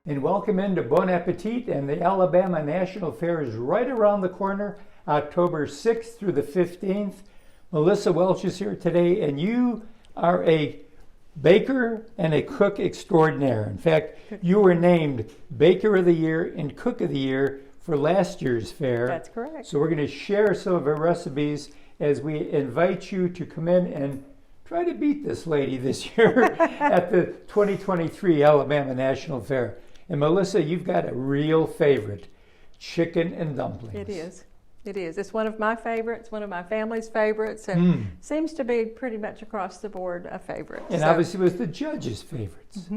And welcome into Bon Appetit, and the Alabama National Fair is right around the corner, October 6th through the 15th. Melissa Welch is here today, and you are a baker and a cook extraordinaire. In fact, you were named Baker of the Year and Cook of the Year for last year's fair. That's correct. So we're going to share some of our recipes as we invite you to come in and try to beat this lady this year at the 2023 Alabama National Fair. And Melissa, you've got a real favorite, chicken and dumplings. It is. It is. It's one of my favorites, one of my family's favorites, and seems to be pretty much across the board a favorite. And obviously was the judges' favorites.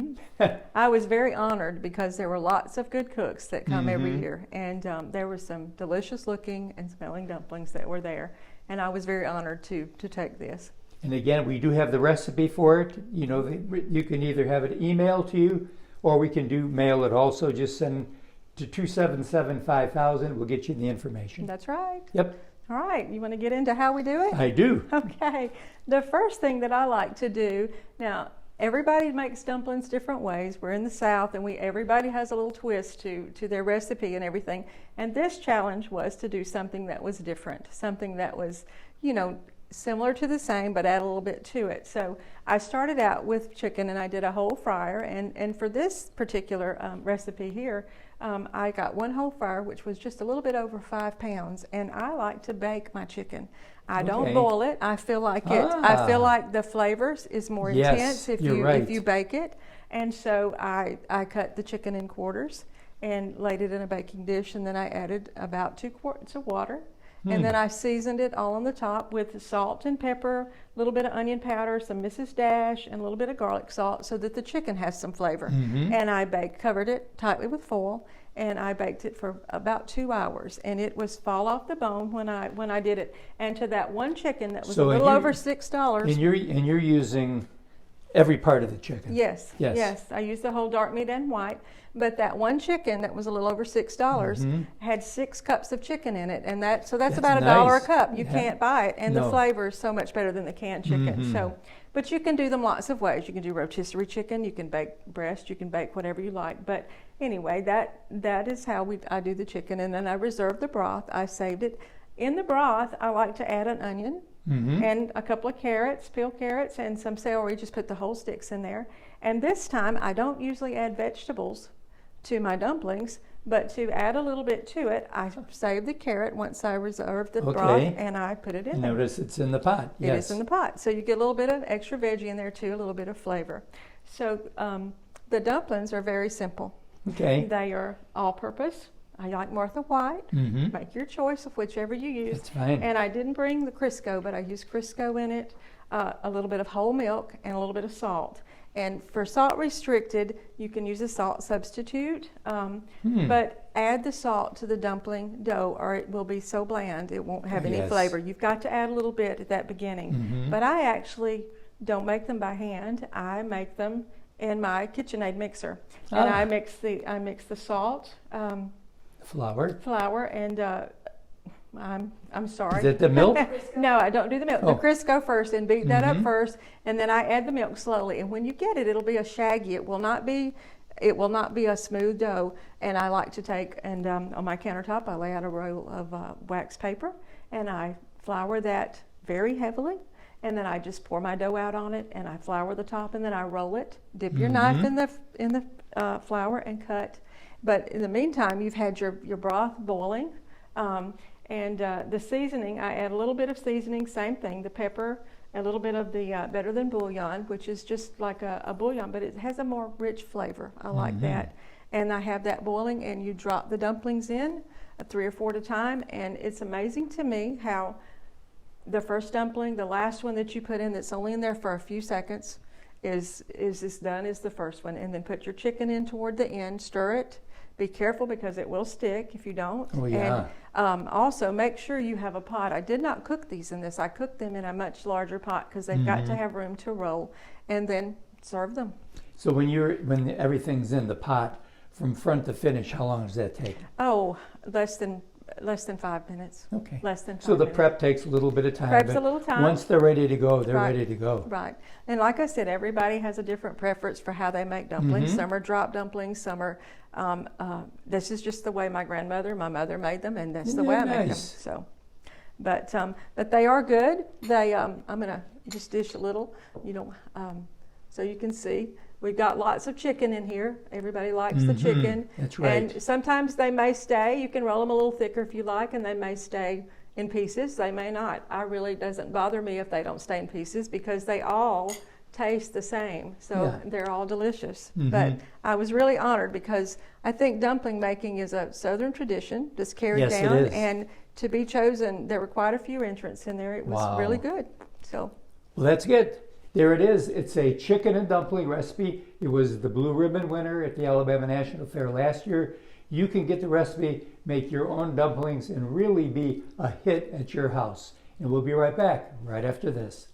I was very honored because there were lots of good cooks that come every year, and there were some delicious looking and smelling dumplings that were there, and I was very honored to take this. And again, we do have the recipe for it. You know, you can either have it emailed to you, or we can mail it also. Just send to 277-5000. We'll get you the information. That's right. Yep. All right. You want to get into how we do it? I do. Okay. The first thing that I like to do, now everybody makes dumplings different ways. We're in the South, and everybody has a little twist to their recipe and everything. And this challenge was to do something that was different, something that was, similar to the same, but add a little bit to it. So I started out with chicken, and I did a whole fryer. And for this particular recipe here, I got one whole fryer, which was just a little bit over 5 pounds. And I like to bake my chicken. I don't boil it. I feel like I feel like the flavors is more intense if you bake it. And so I cut the chicken in quarters and laid it in a baking dish, and then I added about 2 quarts of water. And then I seasoned it all on the top with salt and pepper, a little bit of onion powder, some Mrs. Dash, and a little bit of garlic salt so that the chicken has some flavor. And I covered it tightly with foil, and I baked it for about 2 hours. And it was fall off the bone when I did it. And to that one chicken that was a little over $6. And you're using every part of the chicken. Yes. I used the whole dark meat and white. But that one chicken that was a little over $6 had 6 cups of chicken in it, and that's about $1 a cup. You can't buy it, and the flavor is so much better than the canned chicken. So, but you can do them lots of ways. You can do rotisserie chicken, you can bake breast, you can bake whatever you like. But anyway, that is how I do the chicken, and then I reserve the broth. I saved it. In the broth, I like to add an onion. And a couple of carrots, peeled carrots, and some celery. Just put the whole sticks in there. And this time, I don't usually add vegetables to my dumplings, but to add a little bit to it, I save the carrot once I reserve the broth, and I put it in there. Notice it's in the pot. It is in the pot. So you get a little bit of extra veggie in there too, a little bit of flavor. So the dumplings are very simple. Okay. They are all-purpose. I like Martha White. Make your choice of whichever you use. That's fine. And I didn't bring the Crisco, but I used Crisco in it, a little bit of whole milk, and a little bit of salt. And for salt restricted, you can use a salt substitute, but add the salt to the dumpling dough or it will be so bland it won't have any flavor. You've got to add a little bit at that beginning. But I actually don't make them by hand. I make them in my KitchenAid mixer. And I mix the salt, flour, and I'm sorry. Is it the milk? No, I don't do the milk. The Crisco first and beat that up first, and then I add the milk slowly. And when you get it, it'll be a shaggy. It will not be a smooth dough. And I like to take and on my countertop, I lay out a roll of wax paper, and I flour that very heavily. And then I just pour my dough out on it, and I flour the top, and then I roll it. Dip your knife in the flour and cut. But in the meantime, you've had your broth boiling. And the seasoning, I add a little bit of seasoning, same thing, the pepper, a little bit of the Better Than Bouillon, which is just like a bouillon, but it has a more rich flavor. I like that. And I have that boiling, and you drop the dumplings in 3 or 4 at a time, and it's amazing to me how the first dumpling, the last one that you put in that's only in there for a few seconds, is as done as the first one. And then put your chicken in toward the end, stir it. Be careful because it will stick if you don't. And also make sure you have a pot. I did not cook these in this. I cooked them in a much larger pot because they've got to have room to roll, and then serve them. So when everything's in the pot, from front to finish, how long does that take? Oh, less than less than 5 minutes. Okay. Less than 5 So the minutes. prep takes a little bit of time. Prep's a but little time. Once they're ready to go, they're Right. ready to go. Right. And like I said, everybody has a different preference for how they make dumplings. Mhm. Some are drop dumplings, some are, this is just the way my mother made them, and that's the way I make them. Nice. So, but they are good. They, I'm gonna just dish a little, so you can see. We've got lots of chicken in here. Everybody likes the chicken. That's right. And sometimes they may stay. You can roll them a little thicker if you like, and they may stay in pieces. They may not. I really doesn't bother me if they don't stay in pieces because they all taste the same. So Yeah. they're all delicious. Mhm. But I was really honored because I think dumpling making is a Southern tradition that's carried Yes, it down. is. And to be chosen, there were quite a few entrants in there. It was Wow. really good. So Well, that's good. There it is. It's a chicken and dumpling recipe. It was the blue ribbon winner at the Alabama National Fair last year. You can get the recipe, make your own dumplings, and really be a hit at your house. And we'll be right back right after this.